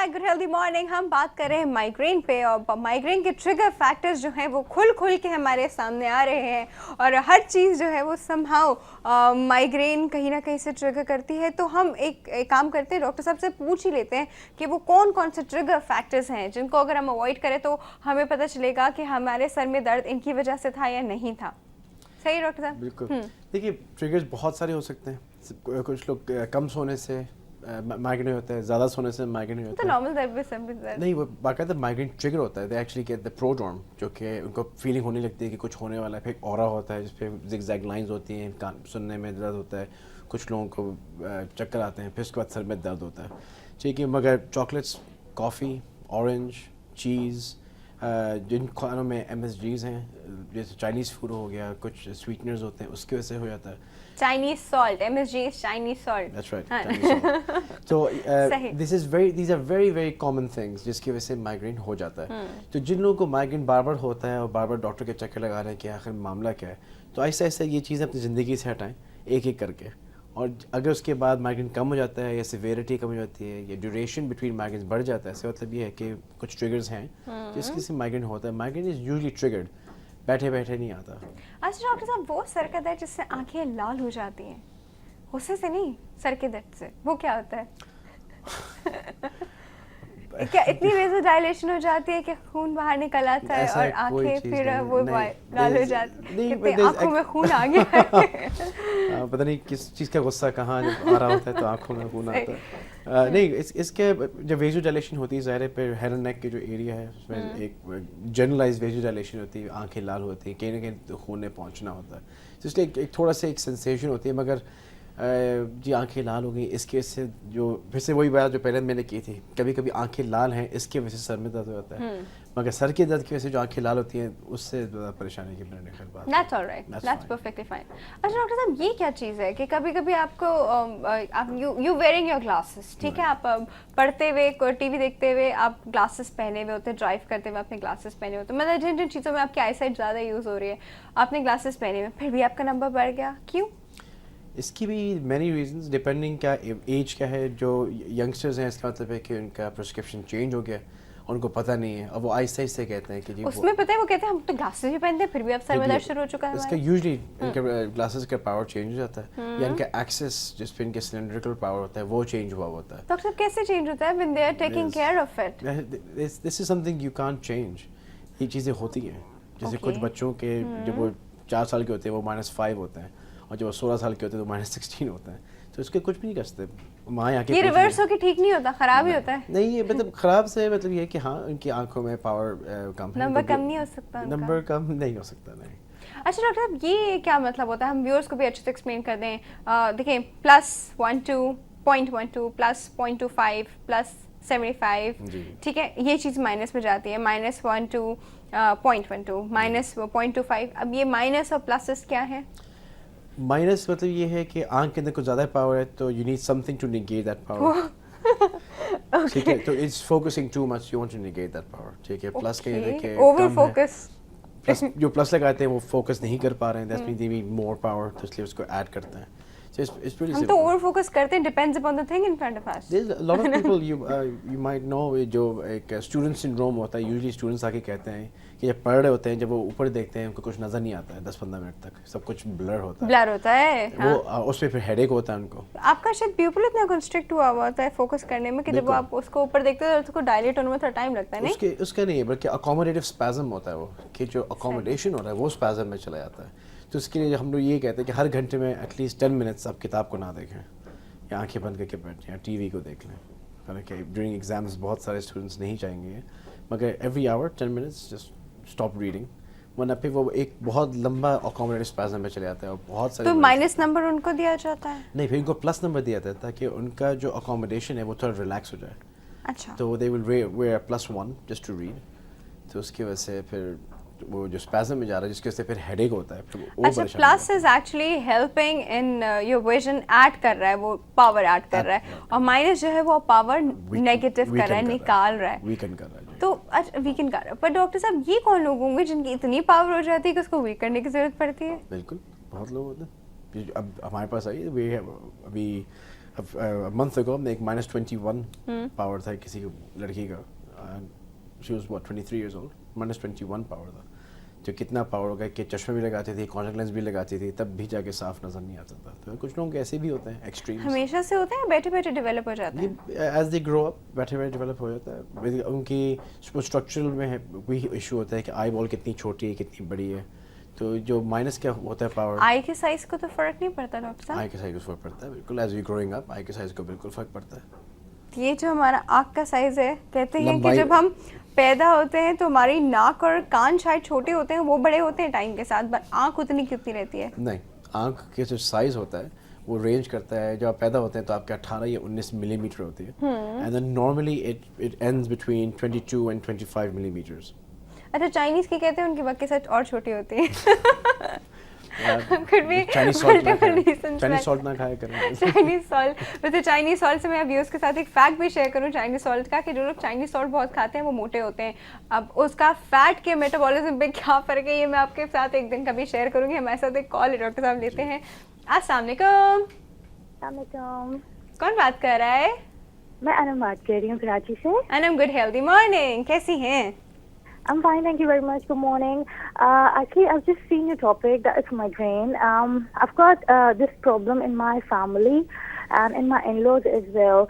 Hi good healthy morning. हम बात कर रहे हैं माइग्रेन पे और माइग्रेन के ट्रिगर फैक्टर्स जो हैं वो खुल के हमारे सामने आ रहे हैं और हर चीज़ जो है वो समहाउ माइग्रेन कहीं ना कहीं से ट्रिगर करती है। तो हम एक काम करते हैं, डॉक्टर साहब से पूछ ही लेते हैं कि वो कौन कौन से ट्रिगर फैक्टर्स हैं जिनको अगर हम अवॉइड करें तो हमें पता चलेगा कि हमारे सर में दर्द इनकी वजह से था या नहीं था। सही डॉक्टर साहब? बिल्कुल। देखिए, ट्रिगर्स बहुत सारे हो सकते हैं। कुछ लोग कम सोने से माइग्रेन होता है, ज़्यादा सोने से माइग्रेन होता है। तो नॉर्मल दर्द भी सब दर्द नहीं, वो बाकायदा माइग्रेन ट्रिगर होता है। They actually get the prodrome, जो कि उनको फीलिंग होने लगती है कि कुछ होने वाला है। फिर एक ऑरा होता है जिस पे जिगजैग लाइंस होती हैं, कान सुनने में दर्द होता है, कुछ लोगों को चक्कर आते हैं, फिर उसके बाद सर में दर्द होता है। ठीक है, मगर चॉकलेट्स, कॉफ़ी, ऑरेंज, चीज़, जिन खानों में MSGs हैं, जैसे चाइनीज़ फूड हो गया, कुछ स्वीटनर्स होते हैं, उसकी वजह से हो जाता है। Chinese salt, MSG is Chinese salt. That's right, Chinese salt. So these are very very common things जिसकी वजह से माइग्रेन हो जाता है। तो जिन लोगों को माइग्रेन बार बार होता है और बार बार डॉक्टर के चक्कर लगा रहे हैं कि आखिर मामला क्या है, तो ऐसे ऐसे ये चीज़ें अपनी ज़िंदगी से हटाएं एक एक करके। और अगर उसके बाद माइग्रेन कम हो जाता है या सिवियरिटी कम हो जाती है या ड्यूरेशन बिटवीन माइग्रेन बढ़ जाता है, इसका मतलब ये है कि कुछ ट्रिगर्स हैं जिसकी से माइग्रेन होता है। माइग्रेन इज़ यूजली ट्रिगर्ड, बैठे बैठे नहीं आता। अच्छा डॉक्टर साहब, वो सर का दर्द जिससे आंखें लाल हो जाती हैं, उससे से नहीं, सर के दर्द से, वो क्या होता है? क्या इतनी वेज़ो डायलेशन हो जाती है कि खून बाहर निकल आता है और आंखें फिर वो लाल हो जाती है? आंखों में खून आ गया है। पता नहीं किस चीज़ का गुस्सा कहाँ आ रहा होता है तो आंखों में खून आता है। नहीं, इसके जब वेज़ो डायलेशन होती है, ज़ाहिर है फिर हेड एंड नेक के जो एरिया है उसमें एक जनरलाइज वेज़ो डायलेशन होती है, आंखें लाल होती हैं, कहीं ना कहीं खून ने पहुँचना होता है, तो इसलिए एक थोड़ा सा एक सेंसेशन होती है। मगर जी आंखें लाल हो गई, इसके वजह से जो फिर से वही बात जो पहले मैंने की थी, कभी कभी आंखें लाल हैं इसके वजह से सर में दर्द होता है, मगर सर के दर्द की वजह से जो आंखें लाल होती हैं उससे ज़्यादा परेशानी की मैंने खैर बात। That's all right, that's perfectly fine. अच्छा डॉक्टर साहब, ये क्या चीज़ है कि कभी कभी आपको आप यू वेयरिंग योर ग्लासेस, ठीक है, आप पढ़ते हुए टीवी देखते हुए आप ग्लासेस पहने हुए होते, ड्राइव करते हुए आपने ग्लासेस पहने होते, मतलब जिन जिन चीज़ों में आपकी आई साइट ज़्यादा यूज़ हो रही है आपने ग्लासेस पहने हुए, फिर भी आपका नंबर बढ़ गया, क्यों? इसकी भी मैनी रीजंस, डिपेंडिंग क्या एज क्या है। जो यंगस्टर्स हैं इसका मतलब है कि उनका प्रिस्क्रिप्शन चेंज हो गया, उनको पता नहीं है। अब वो आहिस्ते आहिस्ते कहते हैं कि जी उसमें पता है वो कहते हैं हम तो ग्लासेस भी पहनते हैं फिर भी अब सर में दर्द शुरू हो चुका है। इसका यूजली इनके ग्लासेस का पावर चेंज हो जाता है या इनका एक्सेस जिस पे इनके सिलेंड्रिकल पावर होता है वो चेंज हुआ होता है। डॉक्टर कैसे चेंज होता है when they are taking care of it? This is something you can't change. ये चीज़ें होती हैं। जैसे कुछ बच्चों के जब वो 4 साल के होते हैं वो -5 होते हैं और जब वो 16 साल के होते हैं तो -16 होता है, तो इसके कुछ भी नहीं कर सकते। माँ आके ये रिवर्स हो के ठीक नहीं होता, खराब ही होता है। नहीं, ये मतलब खराब से मतलब ये है कि हाँ उनकी आंखों में पावर कम है, नंबर कम नहीं हो सकता, नंबर कम नहीं हो सकता। नहीं। अच्छा डॉक्टर साहब, ये क्या मतलब होता है, हम व्यूअर्स को भी अच्छे से एक्सप्लेन कर दें। देखिए +12, 0.12 +0.25 +75, ठीक है, ये चीज़ माइनस में जाती है, -12 0.12 -0.25। अब ये माइनस और प्लसेस क्या है? माइनस मतलब ये है कि आंख के अंदर कुछ ज़्यादा पावर है तो you need something to negate that power. ठीक है, तो it's focusing too much, you want to negate that power. ठीक है, प्लस के देखिए ओवर फोकस, प्लस जो प्लस लगाते हैं वो फोकस नहीं कर पा रहे हैं, that's mean they need more power, तो इसलिए उसको ऐड करते हैं। So it's pretty हम simple. तो ओवर फोकस करते हैं, depends upon the thing in front of us. There's a lot of people you might know जो एक स्टूडेंट सिंड्रोम होता है। यूजुअली स्टूडेंट्स आके कहते हैं कि जब पढ़ रहे होते हैं, जब वो ऊपर देखते हैं उनको कुछ नज़र नहीं आता है 10-15 मिनट तक, सब कुछ ब्लर होता है। ब्लर होता है, वो उसमें फिर हेडेक होता है उनको। आपका शायद प्यूपिल इतना कंस्ट्रिक्ट हुआ होता है फोकस करने में कि जब आप उसको ऊपर देखते हो तो उसको डायलेट होने में थोड़ा टाइम लगता है, नहीं? उसका नहीं है, बल्कि अकोमोडेटिव स्पैज़म होता है वो, कि जो अकोमोडेशन हो रहा है वो स्पैज़म में चला जाता है। तो उसके लिए हम लोग ये कहते हैं कि हर घंटे में एटलीस्ट 10 मिनट्स आप किताब को ना देखें या आंखें बंद करके बैठें या टीवी को देख लें। हालांकि ड्यूरिंग एग्जाम्स बहुत सारे स्टूडेंट्स नहीं चाहेंगे, मगर every hour 10 minutes just stop reading, वरना फिर वो एक बहुत लंबा अकोमोडेटिव स्पैज़म में चले जाता है और बहुत सारे। तो माइनस नंबर उनको दिया जाता है? नहीं, फिर उनको प्लस नंबर दिया जाता है ताकि उनका जो अकोमोडेशन है वो थोड़ा रिलैक्स हो जाए। अच्छा, तो they will wear +1 just to read, तो उसकी वजह से फिर वो जो स्पैज़म में जा रहा है जिसकी वजह से फिर हेडेक होता है, फिर वो अच्छा, plus is actually helping in your vision, add कर रहा है, वो पावर ऐड कर रहा है, और माइनस जो है वो पावर नेगेटिव कर रहा है, निकाल रहा है, वीकन कर रहा है। तो अच्छा वीकन कर रहा है। पर डॉक्टर साहब, ये कौन लोग होंगे जिनकी इतनी पावर हो जाती है कि उसको वीक करने की जरूरत पड़ती है? बिल्कुल, बहुत लोग होते हैं। अब हमारे पास आई अभी month ago میں ایک -21 پاور تھا کسی لڑکی کا, she was what 23 years old, -21 power تھا, جو کتنا پاور ہوگا کہ چشمے بھی لگاتی تھی, کانٹیکٹ لینس بھی لگاتی تھی, تب بھی جا کے صاف نظر نہیں آتا تھا. تو کچھ لوگ ایسے بھی ہوتے ہیں ایکسٹریم, ہمیشہ سے ہوتا ہے بیٹھے بیٹھے ڈیولپ ہو جاتا ہے, ایز دے گرو اپ بیٹھے بیٹھے ڈیولپ ہو جاتا ہے. ان کی اسٹرکچرل میں کوئی ایشو ہوتا ہے کہ آئی بال کتنی چھوٹی ہے کتنی بڑی ہے. تو جو مائنس کیا ہوتا ہے پاور, آئی کے سائز کو تو فرق نہیں پڑتا ڈاکٹر صاحب؟ آئی کے سائز کو فرق پڑتا ہے بالکل. ایز یو گروئنگ اپ آئی کے سائز کو بالکل فرق پڑتا ہے. یہ جو ہمارا آنکھ کا سائز ہے, کہتے ہیں کہ جب ہم پیدا ہوتے ہیں تو ہماری ناک اور کان شاید چھوٹے ہوتے ہیں, وہ بڑے ہوتے ہیں ٹائم کے ساتھ, بٹ آنکھ اتنی کتنی رہتی ہے؟ نہیں, آنکھ کے جو سائز ہوتا ہے وہ رینج کرتا ہے. جب آپ پیدا ہوتے ہیں تو آپ کے 18 یا 19 ملی میٹر ہوتی ہے, and then normally it ends between 22 and 25 ملی میٹرز. اچھا, چائنیز کی کہتے ہیں ان کی باقی سچ اور چھوٹی ہوتی ہے. چائنیز سالٹ نہ کھایا کریں. چائنیز سالٹ, ویسے چائنیز سالٹ سے میں اب ویوز کے ساتھ ایک فیکٹ بھی شیئر کروں چائنیز سالٹ کا, کہ جو لوگ چائنیز سالٹ بہت کھاتے ہیں وہ موٹے ہوتے ہیں. اب اس کا فیٹ کے میٹابولزم پہ کیا فرق ہے یہ میں آپ کے ساتھ ایک دن کبھی شیئر کروں گی. ہمارے ساتھ ایک کال ڈاکٹر صاحب لیتے ہیں. السلام علیکم. السلام علیکم. کون بات کر رہا ہے؟ میں انم بات کر رہی ہوں کراچی سے. انم, گڈ ہیلدی مارننگ, کیسی ہیں؟ I'm fine, thank you very much. Good morning. Actually, I've just seen your topic, that is migraine. I've got this problem in my family and in my in-laws as well.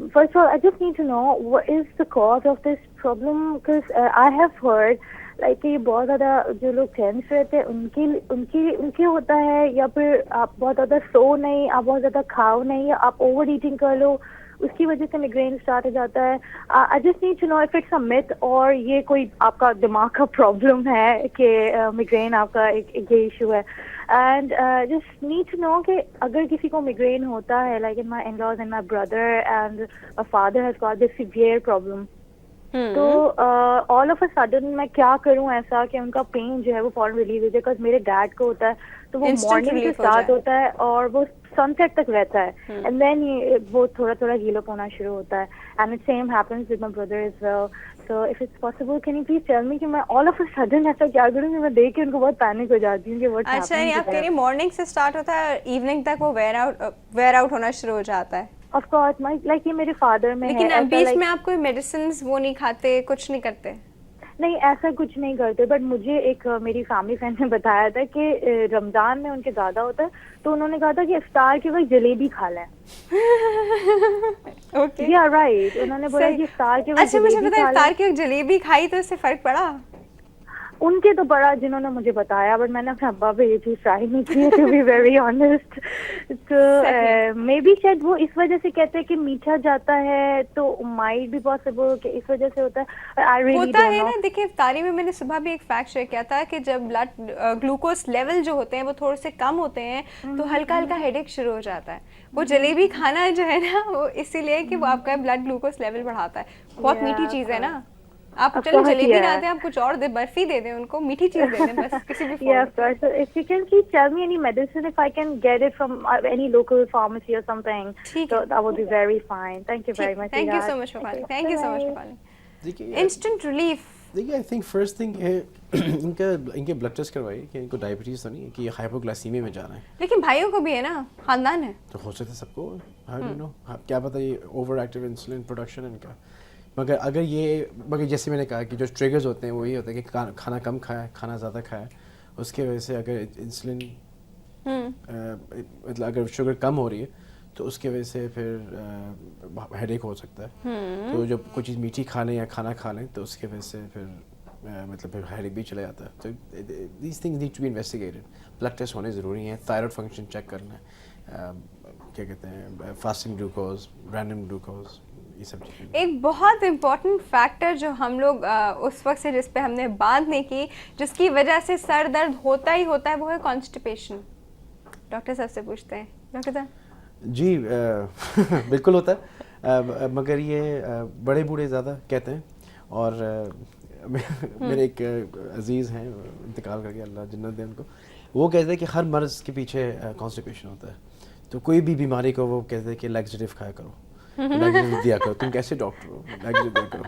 First of all, I just need to know what is the cause of this problem, because I have heard like یہ بہت زیادہ جو لوگ tennis رہتے ہیں ان کے ہوتا ہے, یا پھر آپ بہت زیادہ سو نہیں, آپ بہت زیادہ کھاؤ نہیں, یا آپ اوور ایٹنگ کر لو, اس کی وجہ سے میگرین اسٹارٹ ہو جاتا ہے. I just need to know if it's a myth اور یہ کوئی آپ کا دماغ کا پرابلم ہے کہ میگرین آپ کا ایک یہ ایشو ہے. And just need to know کہ اگر کسی کو میگرین ہوتا ہے, like in my in laws and my brother and my father has got this severe problem, تو آل آف اے سڈن میں کیا کروں ایسا کہ ان کا پین جو ہے وہ فوراً ریلیز ہو جائے. بیکاز میرے ڈیڈ کو ہوتا ہے تو وہ مارننگ سے اسٹارٹ ہوتا ہے اور وہ سن سیٹ تک رہتا ہے, اینڈ دین وہ تھوڑا تھوڑا ہیل اپ ہونا شروع ہوتا ہے. And it same happens with my brother as well. So if it's possible can you please tell me کہ میں آل آف اے سڈن ایسا کیا کروں کہ میں دیکھ کے ان کو بہت پینک ہو جاتی ہوں کہ واٹس ہیپننگ. اچھا, یہ آپ کہہ رہی ہیں مارننگ سے اسٹارٹ ہوتا ہے اور ایوننگ تک وہ ویئر آؤٹ ہونا شروع ہو جاتا ہے. آف کورس لائک یہ میرے فادر میں ہے. لیکن بیچ میں آپ کوئی میڈیسنز وہ نہیں کھاتے, کچھ نہیں کرتے؟ نہیں, ایسا کچھ نہیں کرتے, بٹ مجھے ایک میری فیملی فرینڈ نے بتایا تھا کہ رمضان میں ان کے زیادہ ہوتا ہے, تو انہوں نے کہا تھا کہ افطار کے وقت جلیبی کھا لیں. اوکے, یا رائٹ, انہوں نے بولا کہ افطار کے وقت. اچھا, مجھے پتا ہے افطار کے وقت جلیبی کھائی تو اس سے فرق پڑا؟ ان کے تو بڑا جنہوں نے مجھے بتایا, بٹ میں نے اپنے ابا پہ یہ چیز ٹرائی نہیں کی, ٹو بی ویری آنیسٹ. تو مے بی شاید وہ اس وجہ سے کہتے ہیں کہ میٹھا جاتا ہے, تو مائٹ بھی پاسبل کہ اس وجہ سے ہوتا ہے. ہوتا ہے نا. دیکھیں, افطاری میں میں نے صبح بھی ایک فیکٹ شیئر کیا تھا کہ جب بلڈ گلوکوز لیول جو ہوتے ہیں وہ تھوڑے سے کم ہوتے ہیں تو ہلکا ہلکا ہیڈ ایک شروع ہو جاتا ہے. وہ جلیبی کھانا جو ہے نا وہ اسی لیے کہ وہ آپ کا بلڈ گلوکوز لیول بڑھاتا ہے. بہت میٹھی چیز ہے نا. آپ چلو جلیبی نہ دیں, آپ کچھ اور دیں, برفی دے دیں ان کو, میٹھی چیز دے دیں بس کسی بھی Yeah, of course. So if you can please tell me any medicine, if I can get it from any local pharmacy or something, so that would be very fine. Thank you very much. Thank you so much for calling. Thank you so much for calling. Instant relief. دیکھیے, I think first thing ہے ان کے blood test کروائیے کہ ان کو diabetes تو نہیں ہے, کہ یہ ہائپوگلائسیمیا میں جا رہے ہیں. لیکن بھائیوں کو بھی ہے نا, خاندان ہے تو ہو سکتا ہے سب کو. ہاؤ ڈو نو, کیا پتہ یہ اوور ایکٹیو انسولین پروڈکشن ان کا. مگر جیسے میں نے کہا کہ جو ٹریگرز ہوتے ہیں وہ یہ ہوتا ہے کہ کھانا کم کھایا, کھانا زیادہ کھایا, اس کی وجہ سے اگر انسولین مطلب اگر شوگر کم ہو رہی ہے تو اس کی وجہ سے پھر ہیڈ ایک ہو سکتا ہے. تو جب کوئی چیز میٹھی کھا لیں یا کھانا کھا لیں تو اس کی وجہ سے پھر مطلب پھر ہیڈ ایک بھی چلا جاتا ہے. تو these things need to be investigated. Blood test ہونے ضروری ہیں, تھائرائڈ فنکشن چیک کرنا ہے, کیا کہتے ہیں فاسٹنگ گلوکوز, رینڈم گلوکوز, یہ سب چیزیں. ایک بہت امپورٹنٹ فیکٹر جو ہم لوگ اس وقت سے جس پہ ہم نے بات نہیں کی, جس کی وجہ سے سر درد ہوتا ہی ہوتا ہے, وہ ہے کانسٹیپیشن. ڈاکٹر صاحب سے پوچھتے ہیں. ڈاکٹر صاحب جی بالکل ہوتا ہے, مگر یہ بڑے بوڑھے زیادہ کہتے ہیں. اور میرے ایک عزیز ہیں, انتقال کر کے اللہ جنت دے ان کو, وہ کہتے ہیں کہ ہر مرض کے پیچھے کانسٹیپیشن ہوتا ہے. تو کوئی بھی بیماری کو وہ کہتے ہیں کہ لیگزیٹیو کھایا کرو, لیگزیٹیو دیا کرو, تم کیسے ڈاکٹر ہو, لیگزیٹیو دیا کرو,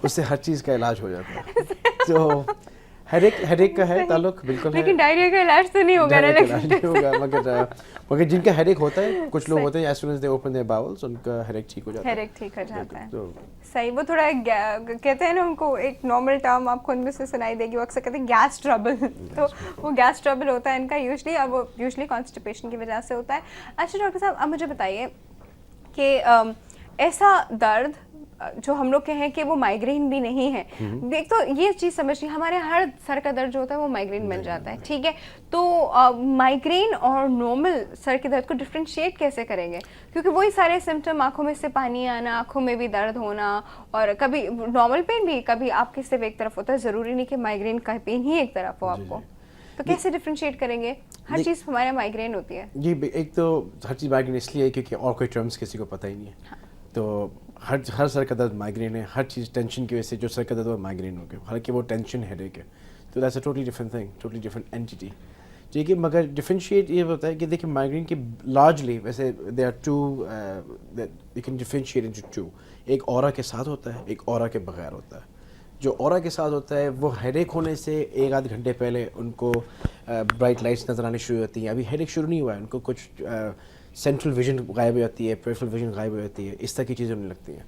اس سے ہر چیز کا علاج ہو جاتا ہے. تو हेडेक का है ताल्लुक बिल्कुल है, लेकिन डायरिया का इलाज तो नहीं होगा ना डायरेक्ट इलाज लेकिन नहीं होगा, मगर जिनका हेडेक होता है, कुछ लोग होते हैं as soon as they open their bowels उनका हेडेक ठीक हो जाता है। हेडेक ठीक हो जाता है, तो सही। वो थोड़ा कहते हैं ना, उनको एक नॉर्मल टर्म आपको उनमें से सुनाई देगी, वो अक्सर कहते हैं गैस ट्रबल। तो वो गैस ट्रबल होता है इनका यूजली, अब वो यूजली कॉन्स्टिपेशन की वजह से होता है। अच्छा डॉक्टर साहब, अब मुझे बताइए कि ऐसा दर्द जो हम लोग कहें कि वो माइग्रेन भी नहीं है, एक तो ये चीज़ समझिए, हमारे हर सर का दर्द जो होता है वो माइग्रेन बन जाता है, ठीक है। तो माइग्रेन और नॉर्मल सर के दर्द को डिफ्रेंशिएट कैसे करेंगे? क्योंकि वही सारे सिम्टम, आंखों में से पानी आना, आंखों में भी दर्द होना, और कभी नॉर्मल पेन भी कभी आपके सिर्फ एक तरफ होता है, ज़रूरी नहीं कि माइग्रेन का पेन ही एक तरफ हो आपको। तो कैसे डिफ्रेंशिएट करेंगे? हर चीज़ हमारे माइग्रेन होती है जी, एक तो हर चीज़ माइग्रेन इसलिए है क्योंकि और कोई टर्म्स किसी को पता ही नहीं है। तो हर सर का दर्द माइग्रेन है, हर चीज़ टेंशन की वजह से जो सर का दर्द वो माइग्रेन हो गया, हालांकि वो टेंशन हेडेक है। तो that's a totally different thing, totally different entity, ठीक है। मगर डिफरेंशिएट ये होता है कि देखिए माइग्रेन के लार्जली वैसे they are two, you can differentiate into two, एक ऑरा के साथ होता है, एक ऑरा के बगैर होता है। जो ऑरा के साथ होता है वो हेडेक होने से एक आध घंटे पहले उनको ब्राइट लाइट्स नज़र आनी शुरू होती हैं, अभी हेडेक शुरू नहीं हुआ है, उनको कुछ सेंट्रल विजन गायब हो जाती है, पेरिफेरल विजन गायब हो जाती है, इस तरह की चीज़ें होने लगती हैं।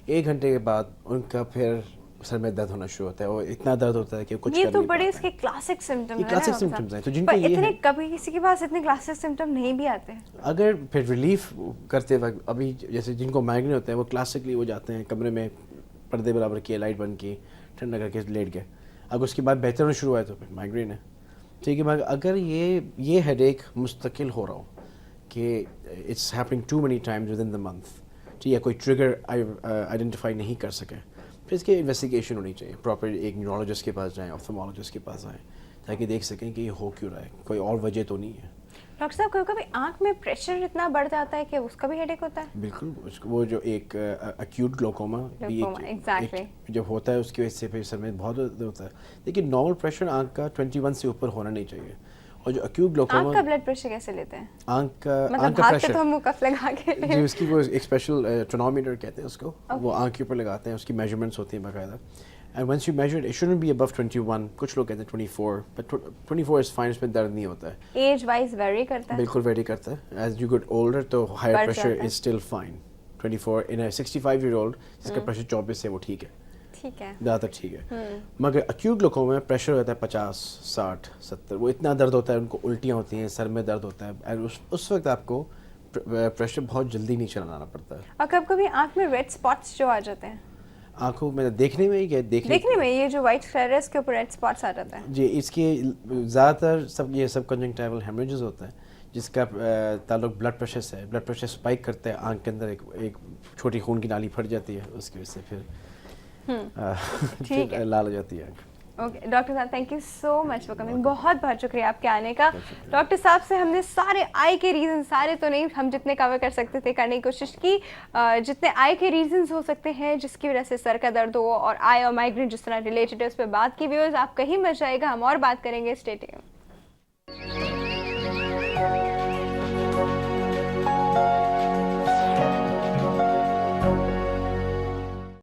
एक घंटे के बाद उनका फिर सर में दर्द होना शुरू होता है, और इतना दर्द होता है कि कुछ ये कर तो नहीं बड़े पाते इसके क्लासिक सिम्टम ये है क्लासिक ना, सिम्टम्स हैं। तो पर जिनको ये इतने है, कभी किसी के पास इतने क्लासिक सिम्टम नहीं भी आते हैं। अगर फिर रिलीफ करते वक्त, अभी जैसे जिनको माइग्रेन होता है वो क्लासिकली वो जाते हैं कमरे में, पर्दे बराबर किए, लाइट बंद की, ठंडा करके लेट गए, अगर उसके बाद बेहतर होना शुरू हुआ है तो फिर माइग्रेन है, ठीक है। मगर अगर ये हेडेक मुस्तकिल हो रहा हो कि it's happening too many times within the month, ठीक है, कोई ट्रिगर आइडेंटिफाई नहीं कर सके, फिर इसकी इन्वेस्टिगेशन होनी चाहिए, प्रॉपर एक न्यूरोलॉजिस्ट के पास जाएँ, ऑप्थेमोलॉजिस्ट के पास जाएँ, ताकि देख सकें कि ये हो क्यों रहा है, कोई और वजह तो नहीं है। डॉक्टर साहब, कभी कभी आंख में प्रेशर इतना बढ़ जाता है कि उसका भी हेडेक होता है? बिल्कुल, वो जो एक अक्यूट ग्लोकोमा भी एग्जैक्टली जब होता है उसकी वजह से फिर सर में बहुत दर्द होता है, लेकिन नॉर्मल प्रेशर आंख का 21 से ऊपर होना नहीं चाहिए। और जो अक्यूट ग्लोकोमा, आंख का ब्लड प्रेशर कैसे लेते हैं? आंख का मतलब हाथ पे प्रेशर तो हम कफ लगा के जी, उसकी वो एक स्पेशल टोनोमीटर कहते हैं उसको, वो आंख के ऊपर लगाते हैं, उसकी मेजरमेंट्स होती हैं बाकायदा, and once you measure it shouldn't be above 21, कुछ लोग कहते हैं 24, बट 24 इज फाइन, उसमें दर्द नहीं होता है। एज वाइज वेरी करता है? बिल्कुल वेरी करता है, एज यू गेट ओल्डर तो हायर बढ़ प्रेशर जाता है। Is still fine. 24 in a 65 year old जिसका प्रेशर 24 है वो ठीक है, ठीक है। ज़्यादातर ठीक है। मगर अक्यूट ग्लोकोमा में प्रेशर होता है 50, 60, 70, वो इतना दर्द होता है, उनको उल्टियाँ होती हैं, सर में दर्द होता है, और उस वक्त आपको प्रेशर बहुत जल्दी नीचे लाना पड़ता है। और कभी कभी आंख में रेड स्पॉट्स जो आ जाते हैं, आंखों में देखने में ही क्या देखने में ये जो व्हाइट स्क्लेरस के ऊपर रेड स्पॉट्स आ जाता है जी, इसके ज़्यादातर ये सब कंजंक्टिवल हेमरेजेस होता है, जिसका ताल्लुक ब्लड प्रेशर से है। ब्लड प्रेशर स्पाइक करता है, आंख के अंदर एक छोटी खून की नाली फट जाती है, उसकी वजह से फिर ठीक है। लाल हो जाती है आंख। ओके डॉक्टर साहब, thank you so much for coming, बहुत बहुत शुक्रिया आपके आने का। डॉक्टर साहब से हमने सारे आई के रीज़न, सारे तो नहीं, हम जितने कवर कर सकते थे करने की कोशिश की, जितने आई के रीजंस हो सकते हैं जिसकी वजह से सर का दर्द हो, और आई और माइग्रेन जिस तरह रिलेटेड है उस पर बात की। व्यूअर्स, आप कहीं मत जाइएगा, हम और बात करेंगे, स्टे ट्यून्ड।